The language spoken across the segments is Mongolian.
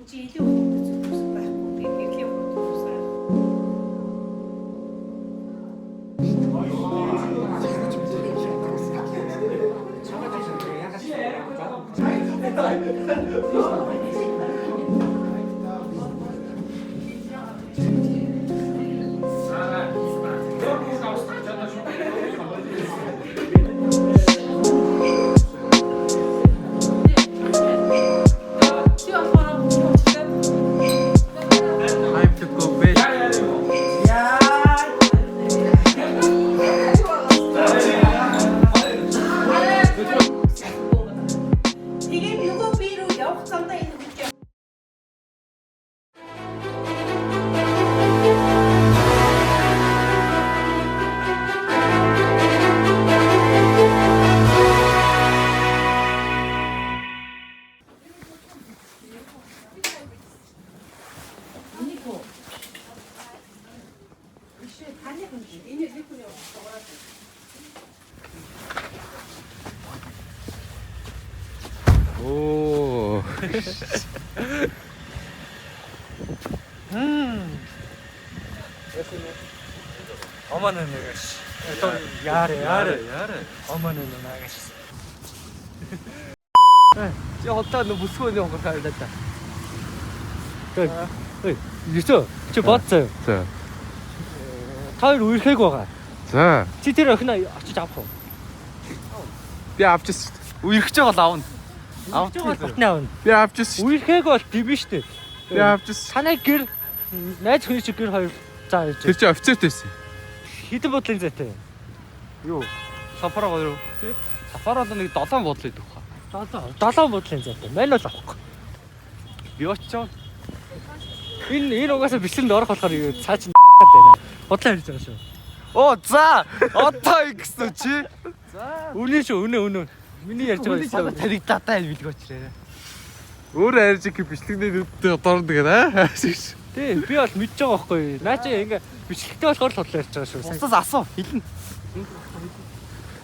Чи илүү өгөх зүйлс байхгүй. Би хэвлээ өгөх зүйлсээ. 오. Amanın nagash. Яарэ. Amanın nagash. 저 어떤 너 무서운 거 가야겠다. Юу чи бодцоо. 자. Хоёр үерхэг байгаа. 자. Чи тэр охин очиж авах уу? Би авчихсан. Үерхэж байгаа л авна. Авах батны авна. Би авчихсан. Үерхэг бол дивэн штэ. Би авчихсан. Танай гэр найз хүний чи гэр хоёр заа Тэр ирж. чинь офицертэй байсан. Хэдэн бодлын зайтай? Юу? Сафараа гоё юу? Сафараа л нэг 7 бодлоо идэх хаа. 7 бодлын зайтай. Мань бол авахгүй. Би очиж Энэ угаасаа бичлэнд орох болохоор цаа чин байна. Бодлоо ирж байгаа шүү. Оо за. Одоо ингэсэн чи. Үнэн шүү, үнэн. Миний ярьж байгаа тариг татаа билг очрээ. Өөр арьж их бичлэгний нүдтэй дордог гэнэ. тий, би бол мэдж байгаа байхгүй. Наа чи ингээ бичлэгтэй болохоор л бодлоо ярьж байгаа шүү. Усаас асуу. Хилэн.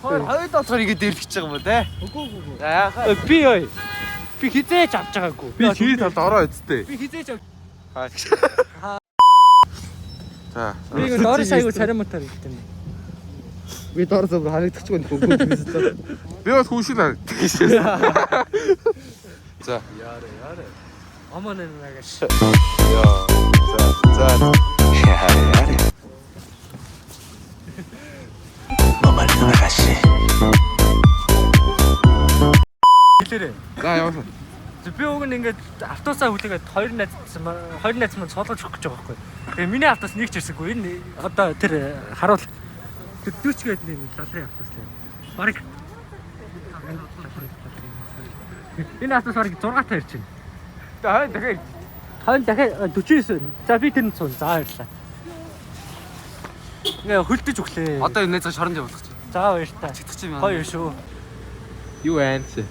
Хоёр долоор ингэ дээрлэж байгаа юм ба те. Үгүй. За яахаа. Би хизээж авч байгаагүй. Би чий талд ороо эцтэй. Би хизээж авч. За. Би ингээ доор сайгүй царимутаар хэлдэг юм. Би дор зөв харагдахгүй нэг хөнгөн хэлсэн. Би бас хүүшил харагддаг. За. Яарэ. Аман нагаш. Яа. За. Яарэ. Аман нагаш. Хэлээрээ. За яваа. Би уг нь ингээд автобусаа хүлээгээд хоёр найз маань цолгож өгөх гэж байгаа байхгүй. Тэгээ миний автобус нэг ч ирсэнгүй. Энэ одоо тэр харуул тэр дүүч гээд нэг лалрын автобус лээ. Бараг энэ автобус бараг 6 таа ирж байна. Хойно дахиад 49. За би тэнд цун. За баярлаа. Ингээ хөлдөж өглөө. Одоо энэ найзаа шоронд явуулах чи. За баярлаа. Читчих юм. Хоёр шүү. Юу айн чи?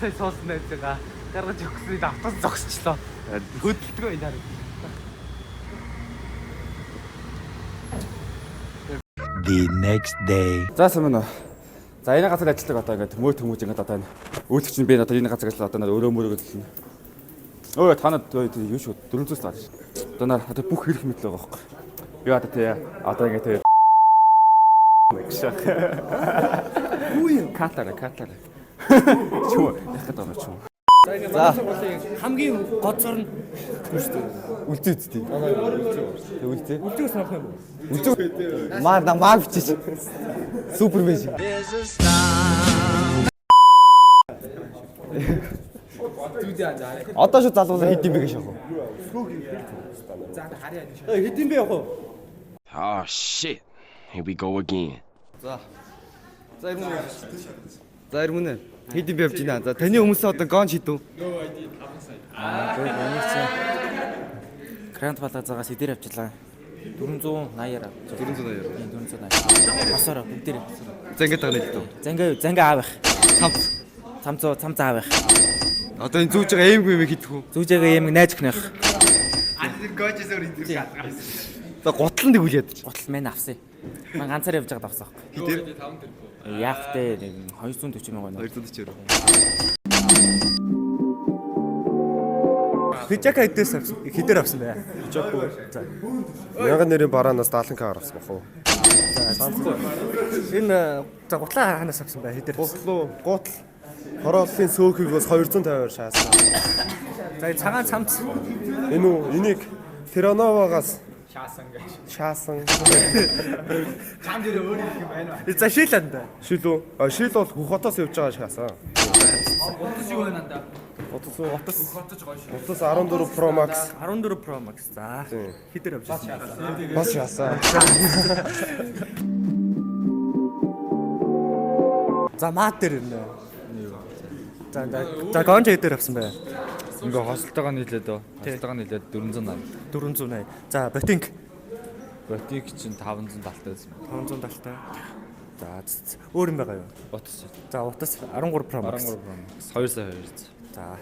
Сая суусан найзгаа гаргаж өгсөн автобус зогсчлоо. Хөдөлтгөө энэ хараа. The next day. За самна. За энэ газар ажилладаг одоо ингээд мөр төмөж ингээд одоо энэ үйлчлэгч нь би одоо энэ газар ажиллаа одоо өөрөө мөрөө гэсэн. Өө танад юу шүү 400 таа. Одоо нар одоо бүх хэрэг мэдлээ байгаа байхгүй. Би одоо тий одоо ингээд тий Үгүй катара. Чуу яхад орно чуу. За Хамгийн гоцор нь үлдээ тий. Үлдээ. үлдээ санах юм. Үлдээ. Маа бичиж. Супермен шиг. Одоо шүү залуусаа хэд юм бэ гэж яах вэ? Хэд юм бэ яг уу? Oh shit. Here we go again. За ирмүнэ. Хэд юм бэ явж байна. За таны хүмүүсээ одоо гон шидв. Гранд Плазагаас эдэр авчлаа. 480-аар авч. 480. Босороо бүгдээр. За ингэж байгаа нэлээд. Занга аавах. Цамц аавах. Одоо энэ зүүж байгаа аимгүй юм хийдэх үү? Зүүж байгаа юм найз өхнөх. За гутлан дэгүүл яд. Гутал мэн авсан. Ман ганцаар явж байгаад авсан. Хитэр? Яах вэ? 240 мянга байна. 240. Би жака хэдээс авсан? Хэдээр авсан бэ? Жаагүй. За. 1000 нэрийн бараанаас 70 к авсан бах уу? Энэ за гутлаа ханаас авсан бай хэдээр? Гутал хорооллын сөөхийг бас 250-аар шаасан. За цагаан цамц. Энэ үү? Энийг Терановагаас шаасан. Чам дээр өөр юм байна уу? За шилэнд. Шил үү? Шил бол Хөхотоос явж байгаа шаасан. Утас юу байна да? Утас 14 Pro Max. 14 Pro Max. За. Хэдээр авчихсан? Бас шаасан. За маад дээр ирнэ. За гонж хэдээр авсан бай? Ингээ хосолтойгоо нийлээд оо. Хосолтойгоо нийлээд 480. 480. За ботинг Ботик чинь 570 байсан. 570 таа. За өөр юм байгаа юу? Утас. За утас 13 Pro Max. 13 Pro Max. 2 сая 2. За.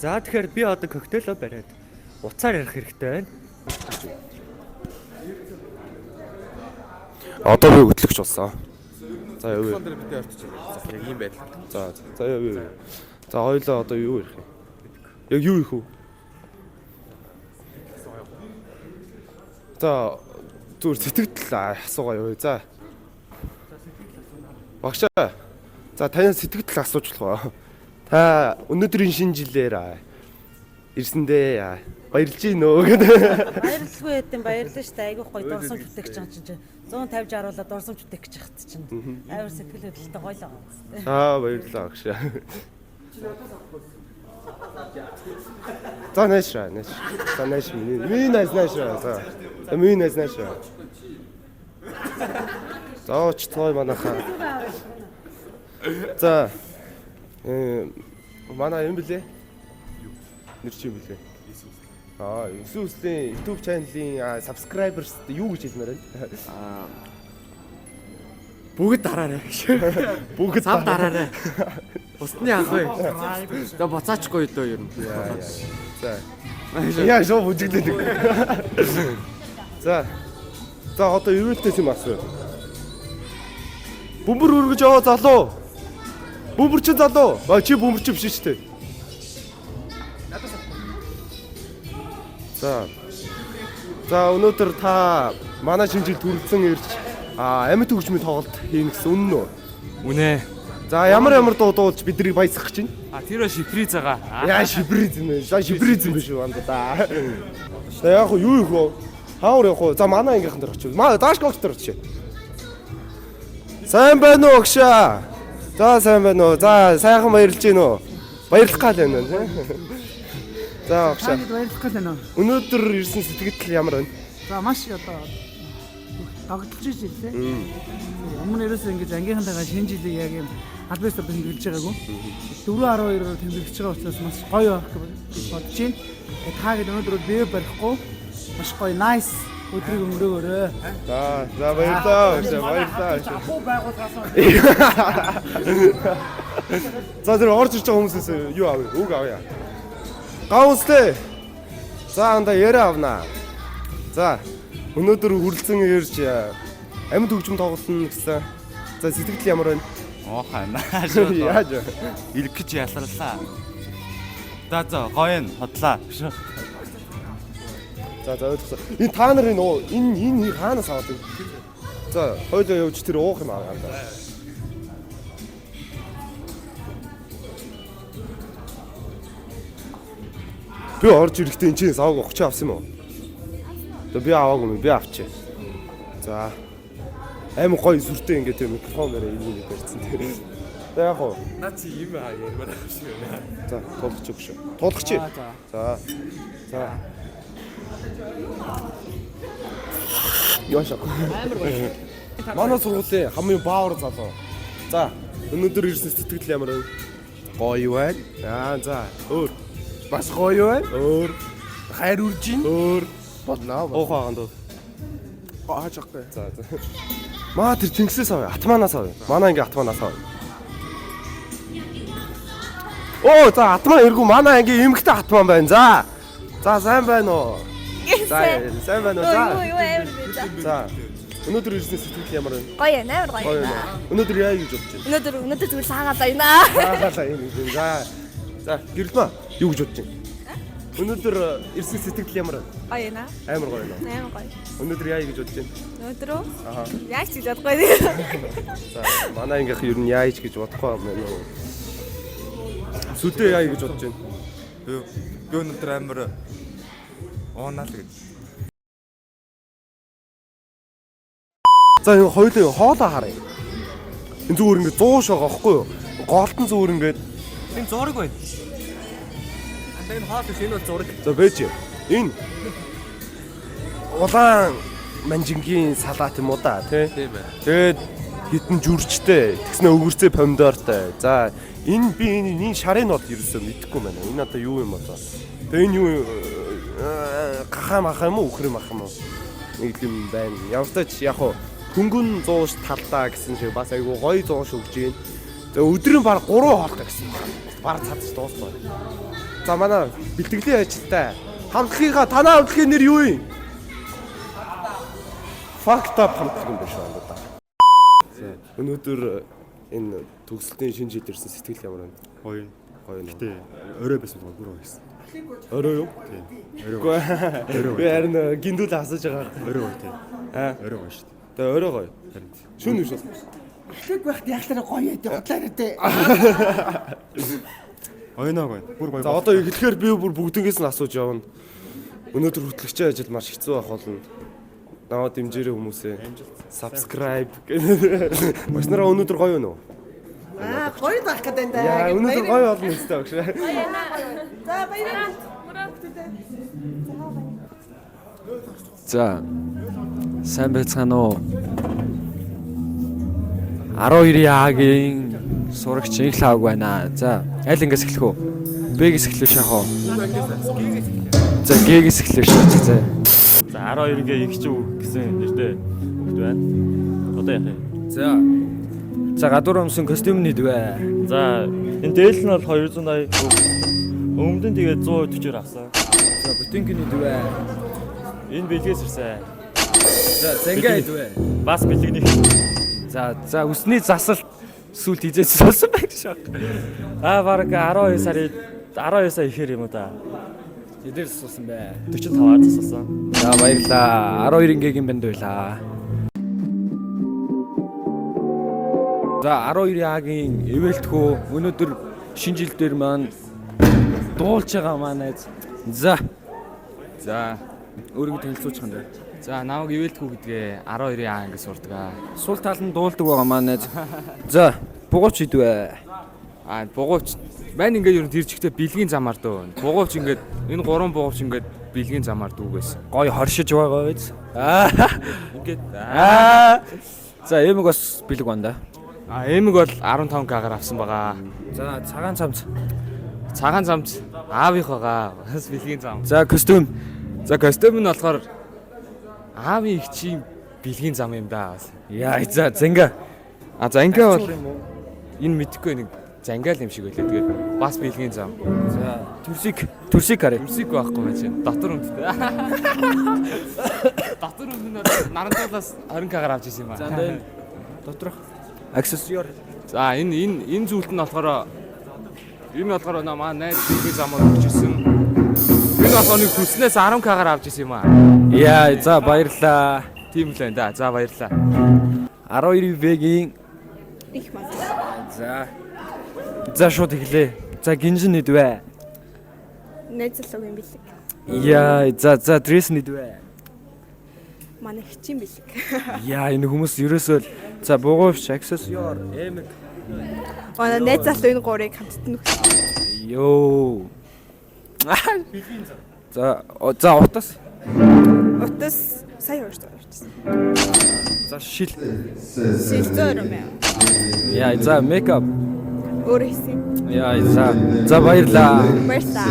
За тэгэхээр би одоо коктейло бариад уцаар ярих хэрэгтэй байна. Одоо би хөтлөгч болсон. За яв. Телефон дээр битээ орчих. Яг ийм байдал. За яв. За хоёлоо одоо юу ярих юм? Яг юу их үү? За зүгээр сэтгэл асуугаа юу. За. Багшаа. За таны сэтгэл асууж болох уу? Та өнөөдрийн шинэ жилээр ирсэндээ баярлж гин нөө гэдэг. Баярлалгүй хэдэн баярлалаа шүү дээ. Айгүйх гоё дурсамж бүтээгч байгаа чинь 150 60-уулаа дурсамж бүтээгч хат чинь. Амар сэтгэл хөдлөлтөй гоё л байгаа. Баярлалаа багшаа. За нэшра. За нэш. Минь нэшра. За минь нэшра. За оч той манайхаа. За манай юм блэ? Нэр чи юм блэ? Иесусийн YouTube channel-ийн subscribers юу гэж хэлмээр байна? Бүгд дараарай. Бүгд Сав дараарай. Усны анхаа. За буцаачгүй дөө ер нь. За. Яа шоо бүжиглээд. За. За одоо ивэлтэй юм асуу. Бөмбөр өргөж яваа залуу. Бөмбөр чи залуу. Чи бөмбөр чи биш шүү дээ. За өнөөдөр та манай шинжил төрөлцөн ирж амьд хөгжмийн тоглолт хийнэ гэсэн үнэн үү? Үнэ. За ямар дуудуулж биднийг баясгах гэж байна? Тэр шифриз байгаа. Яа шибризм ээ. За шибризм биш үү анда да. За яг юу их вэ? Хаагаар явах уу? За манай ангийнхан дээр очив. Дааш когч дээр очив. Сайн байна уу агшаа? За сайн байна уу? За сайхан баярлж гин үү? Баярлах гал байна тий. За агшаа. Баярлах гал байна уу? Өнөөдөр ирсэн сэтгэл ямар байна? За маш одоо догдолж иж лээ. Өмнө ерөөсөө ингэж ангийнхантайгаа шинэ жилийг яг юм албаасаа тэмдэглэж байгаагүй. 4-12-оор тэмдэглэж байгаа учраас маш гоё байх гэж бодож байна. Таагаад өнөөдөр бие барихгүй маш гоё nice өдрийг өнгөрөөгөөрэй. За баярлалаа. Баярлалаа. Хуу байгуулгаас За тэр орж ирж байгаа хүмүүсээс юу авъя? Үг авъя. Гаунстэй. За анда яриа авнаа. За өнөөдөр хүрэлцэн ирж амьд хөгжим тоглоно гэсэн. За сэтгэл ямар байна? Хаанаа Яаж вэ? илгэж яларлаа. За гоё нь хотлаа. За ойлгосон. Энэ та нарын энэ хаанаас аваад вэ? За хоёул явж тэр уух юм аа. Би орж ирэхдээ энэ чинь савг огч авсан юм уу? Тэгээ би аваагүй юм. Би авчи. За аим гоё сүртэй ингээд микрофон дээр ийм барьсан. За яг уу. Наа чи юм ярмаар авчих юм. За тулгач өгш. Тулгач. За. За. Яшаа. Манай сургуулийн хамгийн баавар залуу. За өнөөдөр ирсэн сэтгэл ямар вэ? Гоё байна. За өөр. Бас гоё байна. Өөр. Хайр үржин. Өөр. Болно. Оохоо ганд. Хаажахгүй. За. Маа тэр тэнгисээс авъя. Атманаас авъя. Манай ингээ атманаас авъя. Оо за атман эргүү манай ангийн эмгтэй атман байна. За сайн байна уу? За сайн байна уу? Юу амар За. Өнөөдөр ирсэн сэтгэл ямар вэ? гоё ээ, амар гоё Гоё байна. байна. Өнөөдөр яа гэж бодож байна? Өнөөдөр зүгээр саагаалаа байна. Саагаалаа юм. За гэрэлмэ юу гэж бодож байна? Өнөөдөр ирсэн сэтгэл ямар вэ? Гоё байна. Амар гоё байна. Амар гоё. Өнөөдөр яа гэж бодож байна? Өнөөдөр үү? Аха. Яаж ч гэж бодохгүй. За манай ангийнх ер нь яаж гэж бодохгүй юм байна уу? Сүдээ яа гэж бодож байна? Би өнөөдөр амар оонаа л гэж. За энэ хоёулаа хоолоо харъя. Энэ зүгээр ингээд 100 шог аахгүй юу? Голтон зүгээр ингээд Энэ зураг байна. Энэ хоол биш энэ бол зураг. за бэж. Энэ улаан манжингийн салаат юм уу да тий? Тийм ээ. Тэгээд хитэн жүрчтэй, тэгснэ өвгөрцөө помидортой. За энэ би энэ шарын бол ерөөсөө мэдэхгүй байна. Энэ одоо юу юм одоо? Тэгээ энэ юу гахаа мах юм уу, үхэр мах юм уу? Нэг юм байна. Явтач яг хуу хөнгөн 100 талдаа гэсэн шиг бас айгу гоё 100 өгж гин. За өдрийн баг 3 хоолтой гэсэн. Баг цадч дуусна. За манай бэлтгэлийн ажилтай хамтлагийнхаа танаа хамтлагийн нэр юу юм? Fucked up хамтлаг юм байна шүү дээ. За өнөөдөр энэ төгсөлтийн шинэ жил ирсэн сэтгэл ямар байна? Гоё. Гоё нэ. Гэтэ орой байсан бол бүр гоё байсан. Орой юу? Тийм. Орой. Би харин гиндүүл асууж байгаа. Орой гоё тийм. Аа, Орой гоё шүү дээ. тэгээ орой гоё. Шүн үү шүү. Ахлах байхад яахлаараа гоё яа хотлаа тэ. Ойноо гоё. Бүр гоё. За одоо эхлэхээр би бүр бүгднгээс нь асууж явна. Өнөөдөр хөтлөгчийн ажил маш хэцүү байх болно. Наваа дэмжээрэй хүмүүсээ. Subscribe. Машнараа өнөөдөр гоё юу? Аа гоё байх гэдэг энэ. Яа, өнөөдөр гоё болно үстэй багш. За баярлалаа. За. Сайн байцгаана уу? 12-ийн сурагч Инхлааг байна. За, аль ингээс эхлэх үү? Б-гээс эхлэх шахах уу? За, Г-гээс эхлэх шахах. За. За 12-ийн их ч гэсэн нэртэй хөлт байна. Одоо яах юм? За, гадуур өмсөн костюмний дүвэ. За энэ дээл нь бол 280 өмнөд нь тэгээд 140-оор авсан. За, бүтэнгийн дүвэ. Энэ бэлгээс ирсэн. За, зэнгээ дүвэ. Бас бэлгний. За, үсний засалт сүлд хизээс болсон байх шок. Бараг 12 сая ихээр юм уу да. Эдэрс суусан бай. 45-аар засалсан. За баярлаа. 12-ийн бэнд байлаа. За 12-ийн эвэлтхүү өнөөдөр шинэ жил дээр маань дуулж байгаа маань. За өөрийгөө танилцуулчих юм даа. За намайг эвэлтгүү гэдгээ 12-ийн анги сурдаг. Сул тал нь дуулдаг байгаа маань. За бугууч идвэ. Бугууч маань ингээд ер нь тэр чигтээ бэлгийн замаар дөө. Бугууч ингээд энэ гурван бугууч ингээд бэлгийн замаар дүүгээс. Гой хоршиж байгаа биз. Ингээд За эмэг бас бэлэг байна да. Эмэг бол 15k-аар авсан байгаа. За цагаан цамц. Цагаан цамц аавынх байгаа. Бас бэлгийн зам. За костюм. За костюм нь болохоор аавын их чим бэлгийн зам юм да. Яа за зэнгэ. За ингээ бол энэ мэдхгүй нэг зангаал юм шиг байлаа. Тэгээд бас бэлгийн зам. За төрсийг харъя. Төрсийг байхгүй байж байна. Дотор өмдтэй. Дотор өмд нь нарантуулаас 20k-аар авч ирсэн юм аа. За энэ доторх аксессуар. За энэ зүйлт нь болохоор манай найз бэлгийн замаар өгч ирсэн. Энэ болохоор нэг төснөөс 10k-аар авч ирсэн юм аа. Яа за баярлаа. Тийм л байна да. За баярлаа. 12-ийн Их маа. За шууд эхлэе. За гинжин нэдвэ. Найзлог юм бэлэг. Яа за дресс нэдвэ. Манай хчин бэлэг. Яа энэ хүмүүс ерөөсөө за бугуйвч аксессуар эмэг. Манай найз залуу энэ гурыг хамтд нь өгсөн. Йоо. За утас. Утас сая орчихсон. За шил. Сэлзөр юм яа. Яа за мейкап. Өөр хийсэн. Яа за баярлаа. Баярлаа.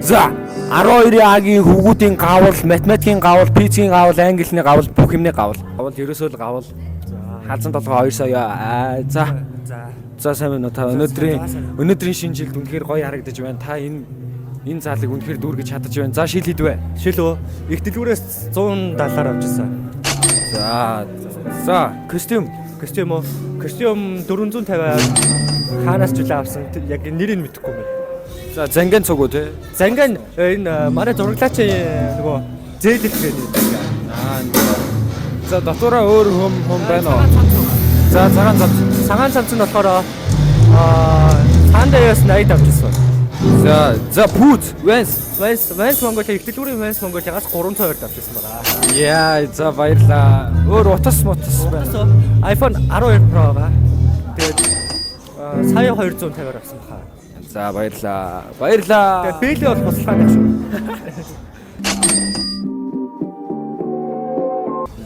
За 12-ийн хүүгүүдийн гавал, математикийн гавал, физикийн гавал, англиний гавал, бүх юмний гавал. Гавал ерөөсөө л гавал. Хаалцан толгой 2 сая. За За сайн байна уу та өнөөдрийн шинэ жилд үнэхээр гоё харагдаж байна. Та энэ заалыг үнэхээр дүүргэж чадаж байна. За шил хийдвэ. Шил үү? Их дэлгүүрээс 170-аар авч ирсэн. За костюм үү? Костюм 450-аар хаанаас ч үлээ авсан. Яг нэрийг мэдэхгүй байна. За занган цуг уу те? Занган энэ манай зураглаачийн нөгөө зээлэх гэдэг. За дотоороо өөр хүм байна уу? За цагаан цамц нь болохоор цаан дээрээс 80 авчихсан. За пүүз Вэнс Монголын их дэлгүүрийн Вэнс Монголыгаас 320-д авчихсан байгаа. Яа, за баярлаа. Өөр утас байна. iPhone 12 Pro ба. Тэгээд сая 250-аар авсан баха. За баярлаа. Тэгээд бэлээ бол буслаа гэж шүү.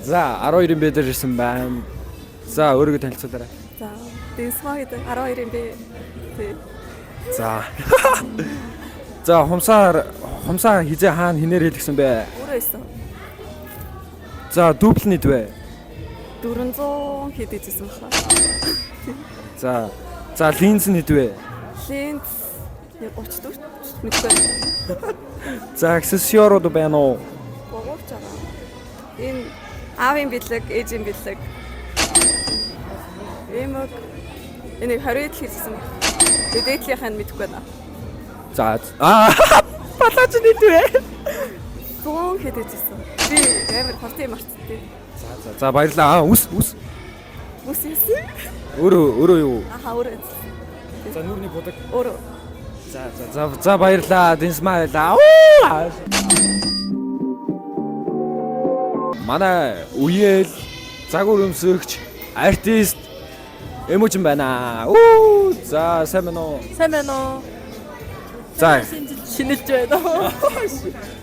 За 12-ын бэ дээр ирсэн байна. За өөрийгөө танилцуулаарай. За Дэсма гэдэг 12-ын бэ. За хумсаа хизээ хаана хинээр хэлгсэн бэ? Өөрөө исэн. За дубль нийт вэ? 400 хэд ийжсэн За баха. линз нийт вэ? Линз 34 мэдгүй. За аксессуарууд байна уу? Богоогч байгаа. Энэ аавын бэлэг, ээжийн бэлэг. Эмэг энийг 20-д хийсэн. Дээдлийнх нь мэдгүй байна. За балаач нийт вэ? 100 хэд ийжсэн. Би амар хортын марцтай. За баярлаа. Үс. Үс яасан? Өөрөө юу? Өөрөө. За нүрний будаг. Өөрөө. За баярлаа. Дэнсмаа байлаа. Манай үеэл загвар өмсөгч артист эможин байна. За сайн байна уу? За шинэлж байна.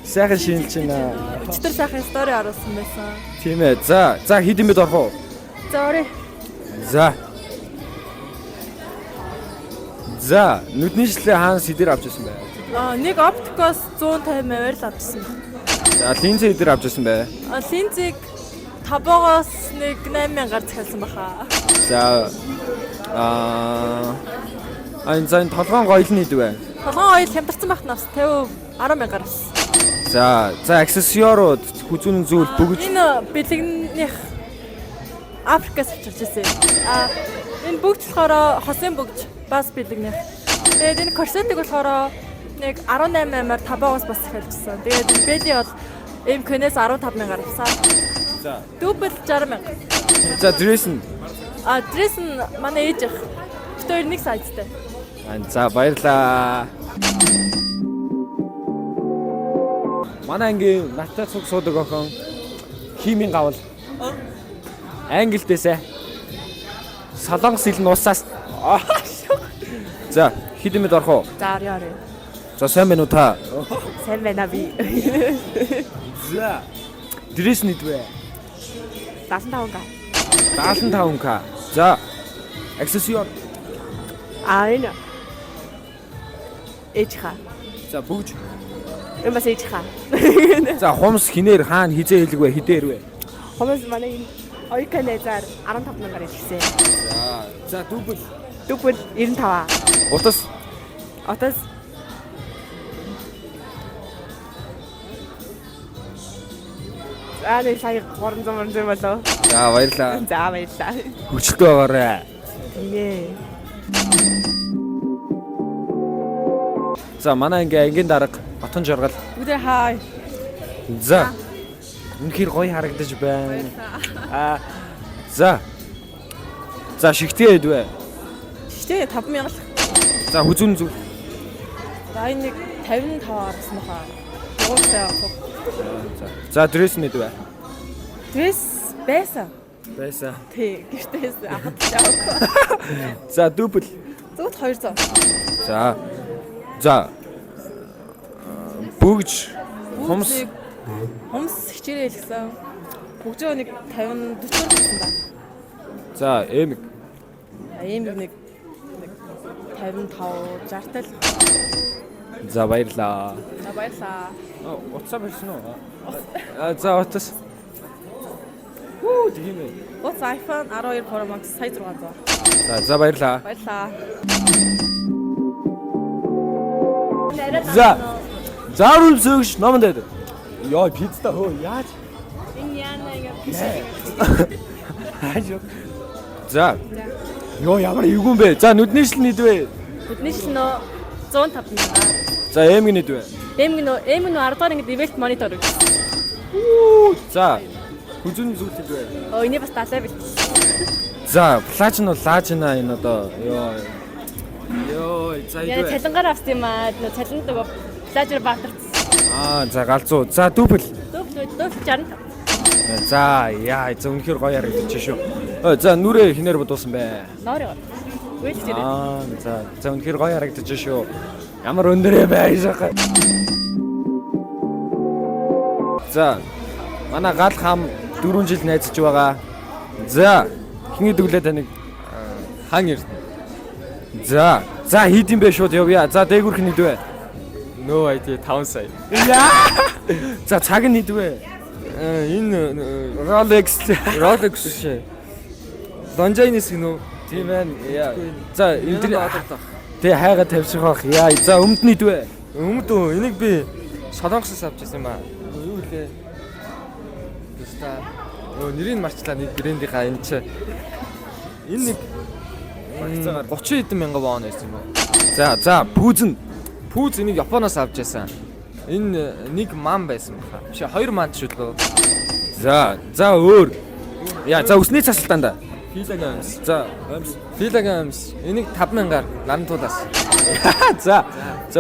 сайхан шинэлж байна. Өчтөр сайхан стори оруулсан байсан. Тийм ээ. За хэд юмд орох уу? За нүдний шилээ хаана сэдэр авч ирсэн бэ? Нэг оптикоос 150-аар л авчихсан. За линзээ хэдэр авч ирсэн бэ? Линзийг табоогоос нэг 8000-аар захиалсан баха. За энэ толгоон гоёл нь хэдвэ? Толгоон гоёл хямдарсан байх нас 100000-аар авсан. За аксессуарууд хүзүүн зүйл бүгд энэ бэлэгнийх Африкаас авчирч ирсэн. Энэ бүгд болохоор хосын бүгд бас бэлэгнийх. Тэгээд энэ корсетик болохоор нэг 18000-аар табоогоос бас захиалжсэн. Тэгээд энэ бэли бол МК-нээс 15000-аар авсан. За дубль 60000. За дресс нь дресс нь манай ээж ах. Тэр нэг сайзтай. За баярлаа. Манай ангийн наттай цуг суудаг охин химийн гавал. Англитэсэ. Солонгос хэл нь усаас. За хэд юмд орох уу? За орё. За сайн байна уу та? Сайн байна би. За дресс нийт вэ? 75k. 75k. За аксессуар. Энэ ээжха. За бүгж. Энэ бас ээжха. За хумс хинээр хаана хизээ хэлэг вэ? Хідээр вэ? Хумс манай энэ ойканезаар 15000-аар хэлсэн. За дубль 95. Утас нэг сая 300 болоо. За баярлаа. За баярлаа. Хүчлээ байгаарай. Нэ. За манай ангийн дарга Батхан Жаргал. Үдэ хай. За. Үнэхээр гоё харагдаж байна. За шигтэй хэдвэ? Шигтэй 5000 л. За хүзүүн зүйл. За энэ нэг 55-аар авсан баха. Дуустай авах. За дресс нь хэдвэ? Дресс байсан. Тий, гэртээс ахад яваагүй. За дубль 200. За бүгж хумс хичээрээ хэлсэн. Бүгжөө нэг 50 40 гэсэн ба. За эмэг нэг 55 60 тал. За баярлаа. Баярлаа. Утсаа барьсан уу? За утас. Хүү тийм ээ. Утас iPhone 12 Pro Max сая 600. За баярлаа. Баярлаа. За. Заавал сөөгч номонд байд. Йоо пицца хөө яаж? Энэ яана ингэ. Хаажуу. За. Йоо ямар эвгүй юм бэ? За нүдний шил нийдвэ. Бидний шил нөө 105 мянга. За эмгийн нийдвэ. Эм нөө 10 дахь ингэ ивэлт монитор үү. За. Хүзүүний зүйл нийдвэ. Оо энийг бас далай бил. За, плаж нь бол лааж наа энэ одоо ёо за яа идвэ. цалингаар авсан юм аа. Нөө цалин нөгөө плажер баатарсан. За галзуу. За дүүбэл. Дөөв 65. За яа за үнэхээр гоё харагдаж шүү. За нүрээ хинээр бодуулсан бэ? Нороо. Үйл зэрэг. За үнэхээр гоё харагдаж шүү. Ямар өндөрөө байшаа. За манай гал хам 4 жил найзаж байгаа. За хин идэвлээ таныг хан ирнэ. За хийд юм бэ шууд явъя. За дээгүр хин идвэ. Нөө ID 5 сая. За цаг нь идвэ. Энэ Rolex шээ. Донжайнис гинөө. Тийм байна. Яа. За энэ тэ хайгаа тавьчих واخ. Яа. За өмд нь идвэ. Өмд энийг би Солонгосоос авч ирсэн юм аа. Юу лээ? Тэста. Нэрийг марчлаа нэг брэндийнхаа энэ ч. Энэ нэг 30 хэдэн мянган вон байсан юм уу? За Пүүз энийг Японоос авч ирсэн. Энэ нэг ман байсан баха. Биш 2 ман шүү дээ. За өөр. Яа, за өсний цасалтаанда. Филагамс. За, Филагамс. Энийг 50000-аар нандуулаас. За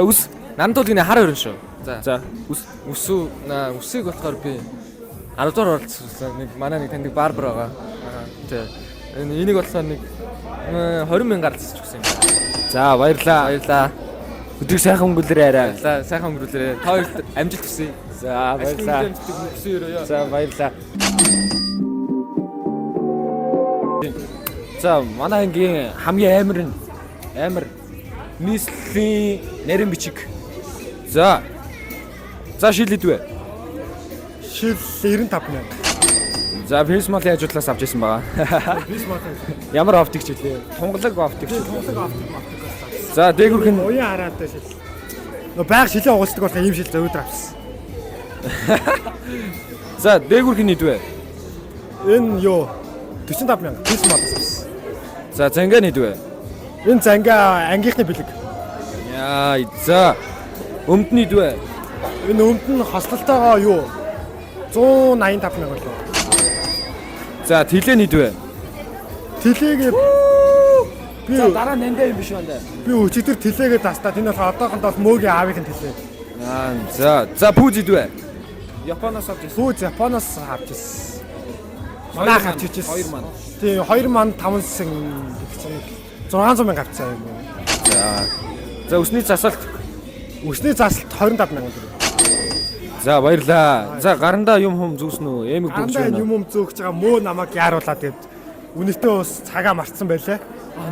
өс нандуулгын хар өрн шүү. За үсийг болохоор би 10 дугаар оролцсон. Нэг манай нэг таньдаг барбар байгаа. Тэ. Энийг болохоор нэг 20000-аар засч өгсөн юм байна. За баярлаа. Өдрийг сайхан өнгөрүүлээрэй арай. За сайхан өнгөрүүлээрэй. Та хоёрт амжилт хүсье. За баярлаа. За баярлаа. За манай ангийн хамгийн амар нийслэлийн нарийн бичиг. За шил идвэ. Шил 95 мянга. За Фэйсмалын ажлаас авч ирсэн байгаа. Ямар оптик ч хэлээ. Тунгалаг оптик ч хэлээ. За дээгүрх нь уян хараатай шил. Нөө байг шилээ угуулдаг болохоор ийм шил зөөдөр авсан. За дээгүрх нь идвэ. Энэ юу 45 мянга. Фэйсмалаас авсан. За зангаа идвэ. Энэ зангаа ангийнхны бэлэг. Яа за өмд нь идвэ. Энэ өмд нь хослолтойгоо юу 185 мянга лөө. За тэлээ идвэ. Тэлээгээд би дараа нандаа юм биш байна. Би өчигдөр тэлээгээд тастаа. Энэ болохоор одоохондоо мөөгийн аавын тэлээ. За пүүз идвэ. Японоос авч ирсэн. Пүүз Японоос авч ирсэн. Манайх авч ирсэн. 2 ман. Тийм 2 ман 5 сая 600 мянга авчихсан юм. За өсний засалт 25 мянга төгрөг. За баярлаа. За гарандаа юм хум зүүсэн үү? Эмэг бүгж байна. байна. Юм зөөгч байгаа мөө намайг яаруулаад тэгээд үнэтэй ус цагаа мартсан байлаа.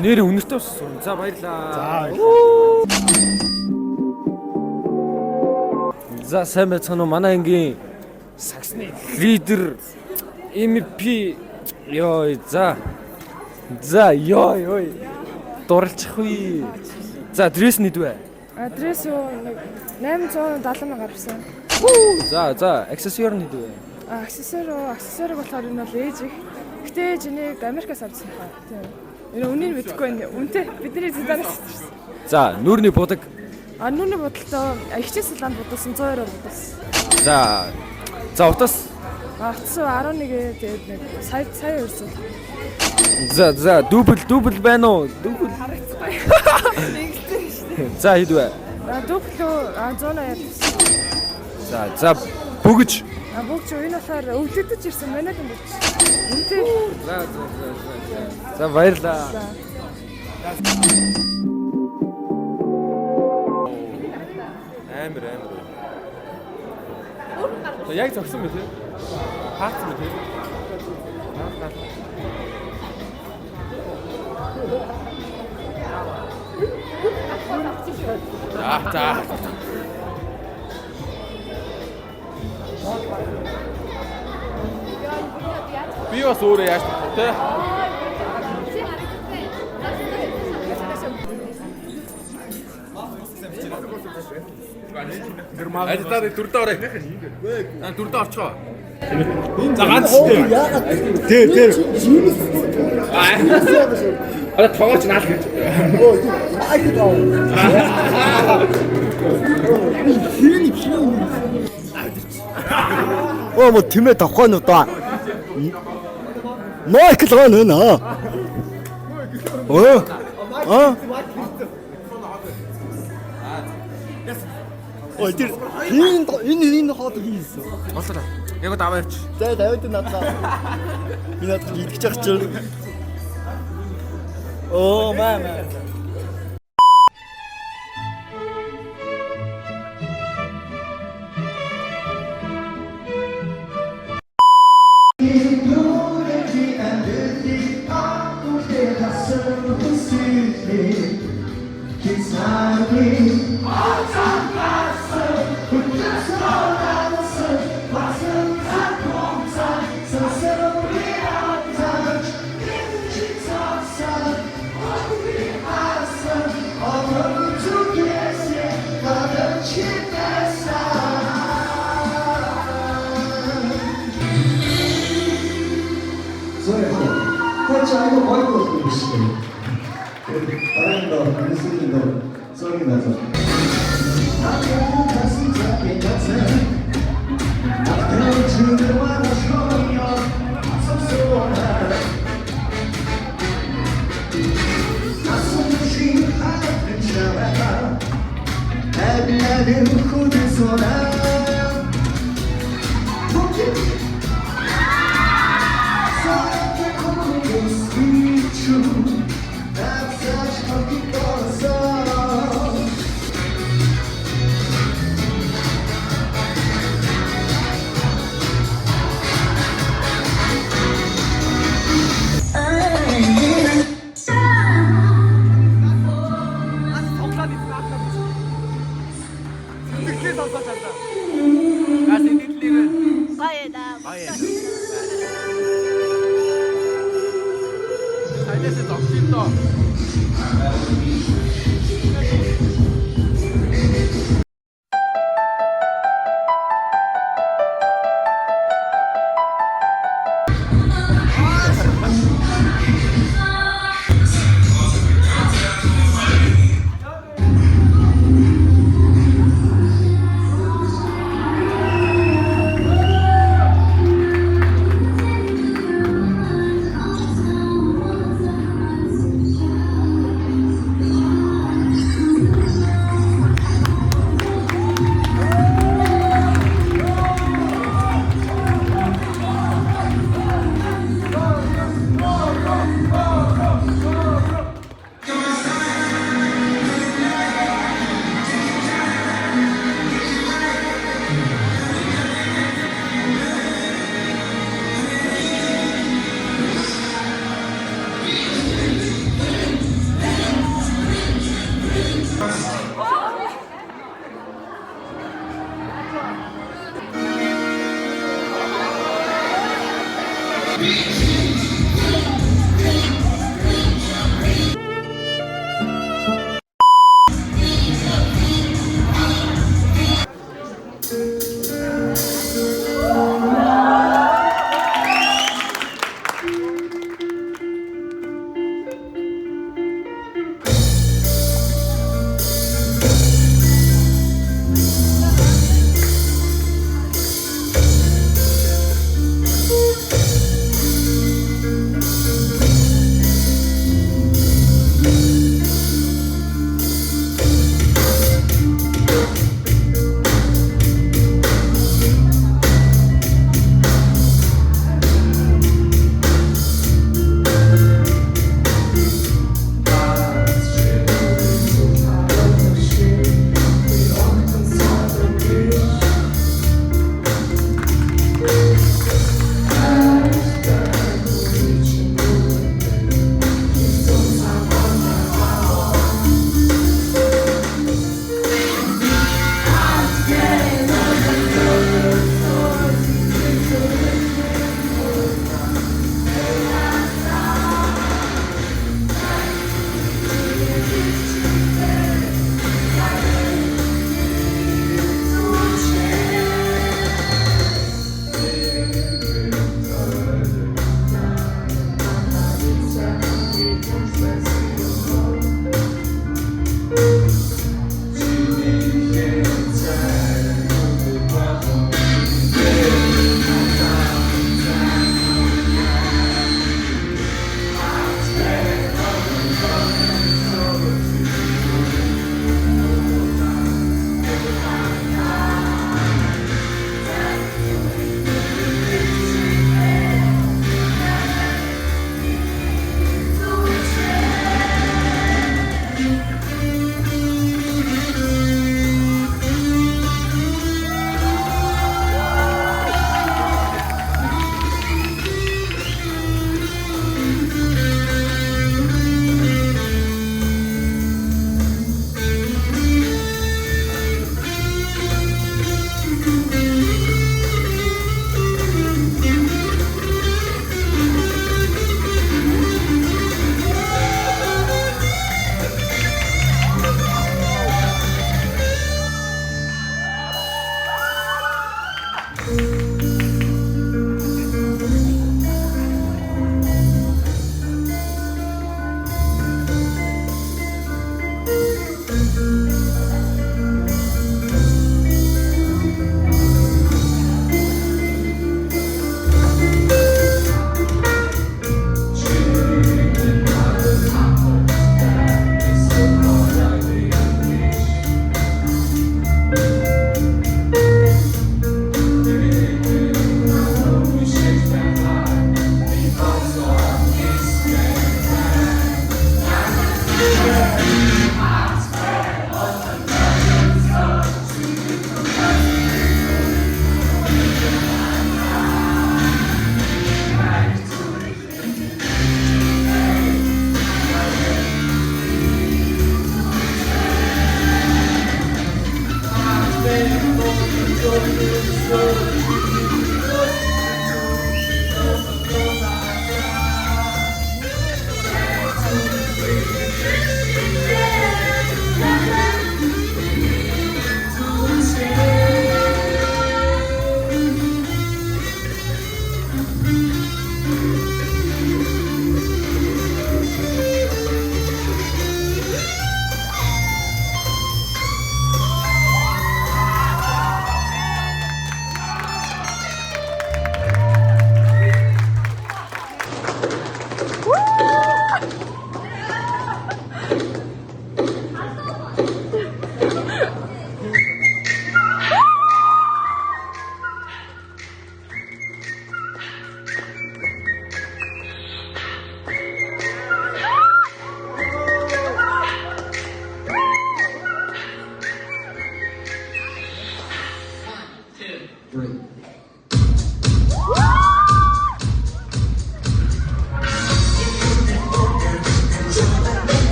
Нэр үнэтэй ус. За баярлаа. За сайн байцгаана уу? Манай ангийн саксны лидер MP ёо ёо дурлчих үе. За дресс нийдвэ. Адрес юу 870 мянга авсан. За аксессуар нийдвэ. Аксессуарыг болохоор энэ бол ээж их. Гэтэ ээж энийг Америкаас авсан хаа. Тийм. Энэ үнийг мэдэхгүй байна. Үнтэй бидний зэданаас авчихсан. За нүрний будаг. Нүрний будалтаа хичээл салаанд будалсан 102-оор будалсан. За утас. Утас 11 тэгээд нэг сая өрсөн. За дубль байна уу? Дубль. За хийдвэ. Дубль 180. За бүгж. Бүгж энэ болохоор өвлөдөж ирсэн манайд юм бүгж. Үнтэй. За баярлаа. Амар. Яг зогсон мэт ээ. Хаацсан мэт ээ. За. Би бас өөрөө яаж чадах те. Ажитаад дүрдээ орой. Дүрдээ орчихоо. За ганц. Тэр. Аа тоогооч наал гэж. Оо 뭐 팀에 덕관었다. 마이크 들어가는 어? энэ хот хийсэн. Болоо. Яг даваа явчих. За даваад надаа. Би надад идэх чах чи. Оо маа.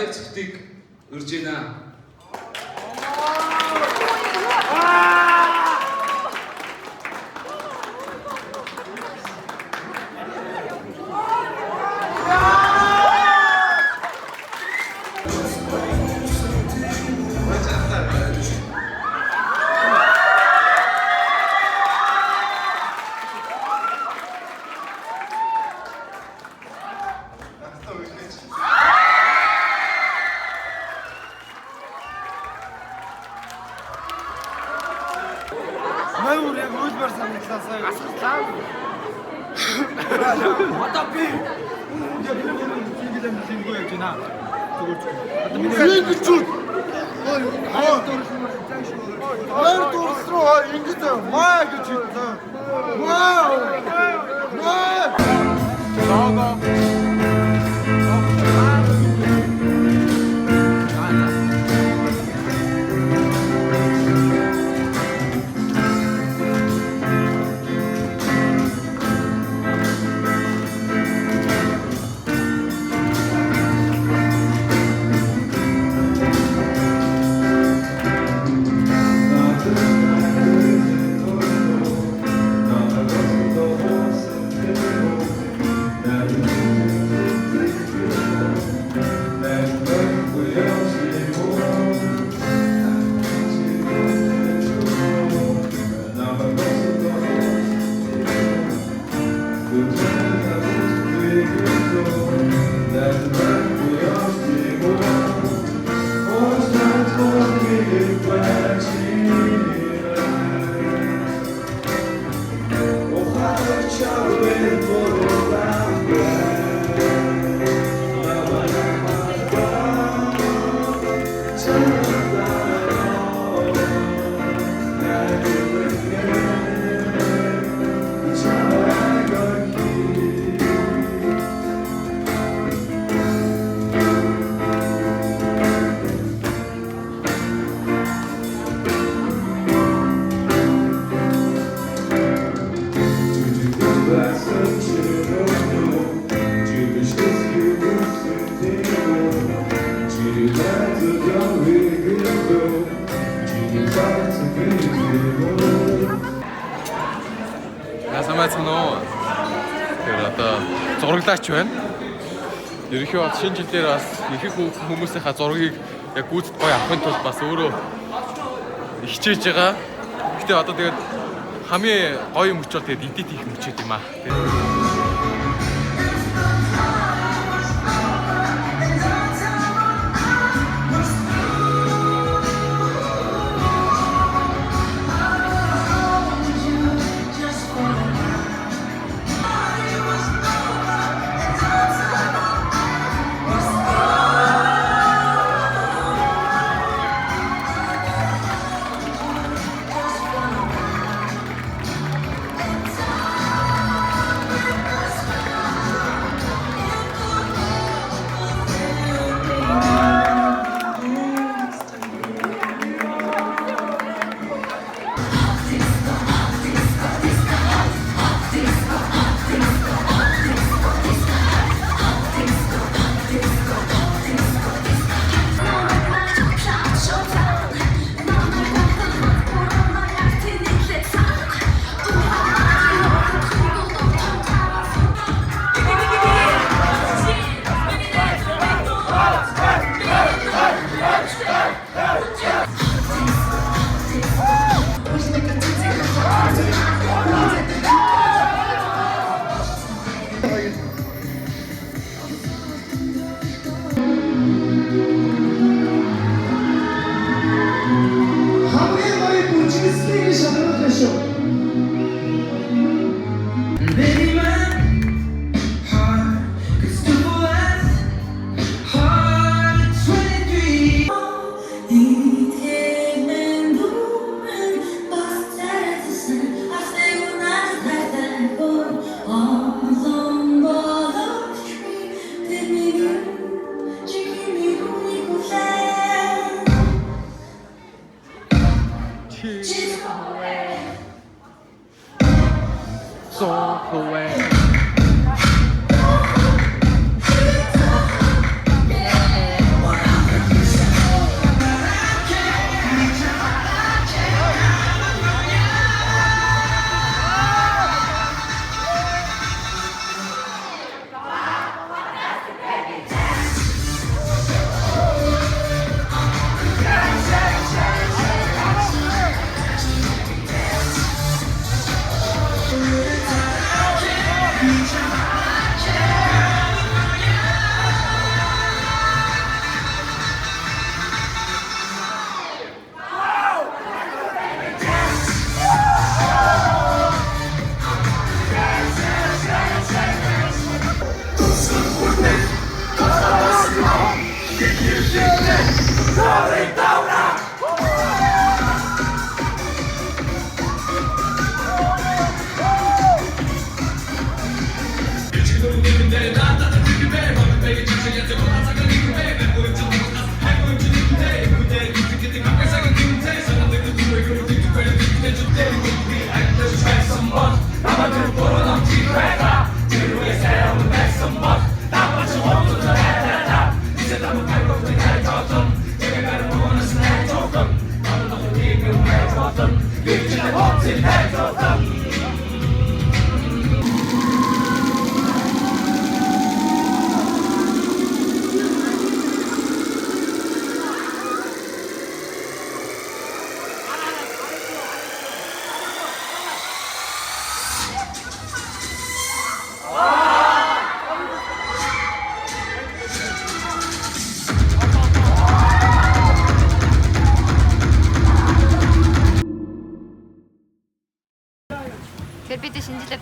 баяр цэгтийг урьж байна. Маяг яг үйлбэр санагдлаасаа асуултаа. Одоо би яг нэг зингүй явж байна. Одоо миний зингүүч. Ой, дурсроо ингэж маа гэж хэлсэн. Вау! Вау! Ясамайцноо. Тэр одоо зураглаач байна. Ерөнхий бод шинэ жил дээр бас их хүмүүсийнхаа зургийг яг гүйцэд гоё авахын тулд бас өөрөө хичээж байгаа. Гэтэ одоо тэгээд хамгийн гоё мөч бол тэгээд эдит хийх мөчүүд юм аа.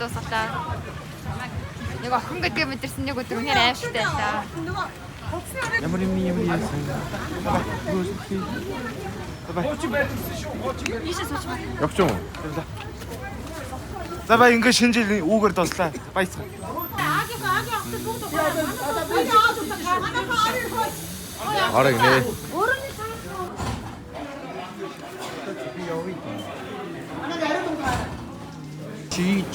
дуусгалаа. Нэг охин гэдгээ мэдэрсэн нэг өдөр үнээр аимшигтай байлаа. Ямар юм яасан. Явч юм. За бай ингээ шинэ жилийн үүгээр дуслаа. Баяцгаа. Арай нэ. Чи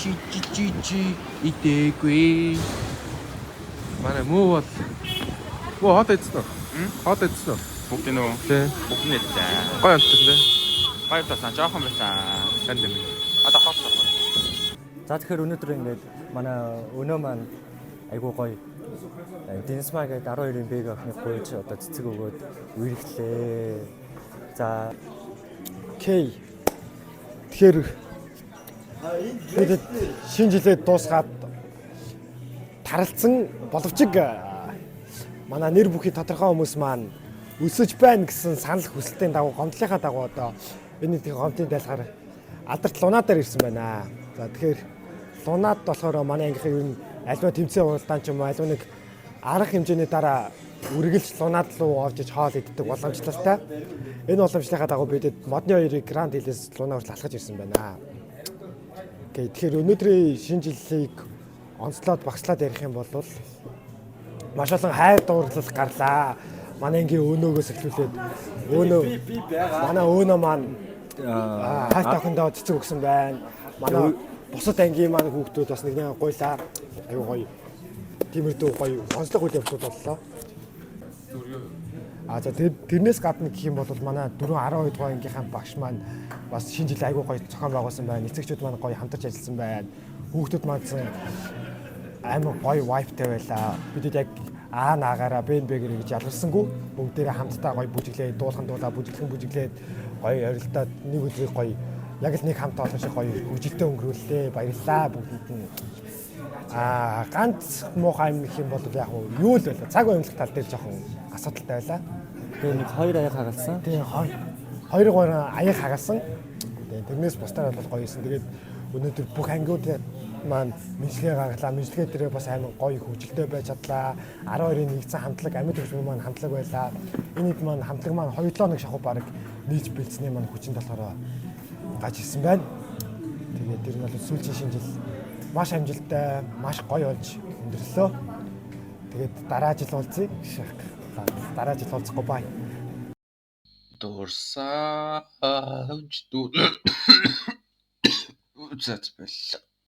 итэгүй. Манай муу хот эцэн үү? Хот эцэн үү? Бүгд нөө. Тий. Бүгд нэлээ. Гоё амтсан тий. Баярлалаа. Жоохон байсан. Танд юм. Одоо хот. За тэгэхээр өнөөдөр ингээд манай өнөө маань айгуу гоё Дэнсмаа гэдэг 12-ын бэг охины гуйж одоо цэцэг өгөөд үерхлээ. За Окей. Тэгэхээр бид шинэ жилээ дуусгаад таралцсан боловч манай нэр бүхий тодорхой хүмүүс маань өсөж байна гэсэн санал хүсэлтийн дагуу гомдлынхаа дагуу одоо энэ нэг гомдлын дайлахаар алдарт лунаа дээр ирсэн байна. За тэгэхээр лунаад болохоор манай ангийнхаа ер нь альва тэмцээн уралдаан ч юм уу альва нэг арга хэмжээний дараа үргэлж лунаад руу орж иж хоол иддэг боломжтой. Энэ боломжлынхаа дагуу бидэд модны хоёрыг гранд хилээс лунаа хүртэл алхаж ирсэн байна. Окей, тэгэхээр өнөөдрийн шинэ жилийг онцлоод багслаад ярих юм бол маш олон хайр дурлал гарлаа. Манай ангийн өөнөөгөөс эхлүүлээд манай өөнөө маань хайртай охиндоо цэцэг өгсөн байна. Манай бусад ангийн маань хүүхдүүд бас нэг гуйлаа. Аюу гоё. Тиймэрдүү гоё онцлог үйл явдлууд боллоо. За тэрнээс гадна гэх юм бол манай 4-12 дугаар ангийнхаа багш маань бас шинэ жилийн аюу гоё зохион байгуулсан байна. Эцэгчүүд маань гоё хамтарч ажилласан байна. Хүүхдүүд маань амар гоё вайптай байлаа. Бидэд яг наагаараа бэнбэгэр гэж ялгарсангүй. Бүгдээрээ хамтдаа гоё бүжиглээд, бүжиглээд гоё орилдоод нэг өдрийг гоё яг л нэг хамт олон шиг гоё хөгжилтэй өнгөрүүллээ. Баярлалаа бүгдэнд нь. Ганц муухай юм гэх юм бол яг юу л байлаа. Цаг уянлах тал дээр жоохон асуудалтай байлаа. Тэгээ нэг 2 аяг хагалсан. Тэгээ 2 аяг хагалсан. Тэгээ тэрнээс бусдаар бол гоё юусэн. Тэгээд өнөөдөр бүх ангиуд маань мэдлэгээ гаргалаа. Мэдлэгээ дээрээ бас амар гоё хөгжилтэй байж чадлаа. 12-ын нэгдсэн хамтлаг амьд хөгжмөн маань хамтлаг байлаа. Энэ хэд маань хамтлаг маань 2-7 хоног шахуу бараг нийж бэлдсэний маань хүчин болохоор гаж ирсэн байна. Тэгээд тэр нь бол сүүлийн шинэ жил маш амжилттай, маш гоё болж өндөрлөө. Тэгээд дараа жил уулзъя. Дараа жил уулзахгүй бай. Дурсаа хөвчдүү. Үзэж байлаа.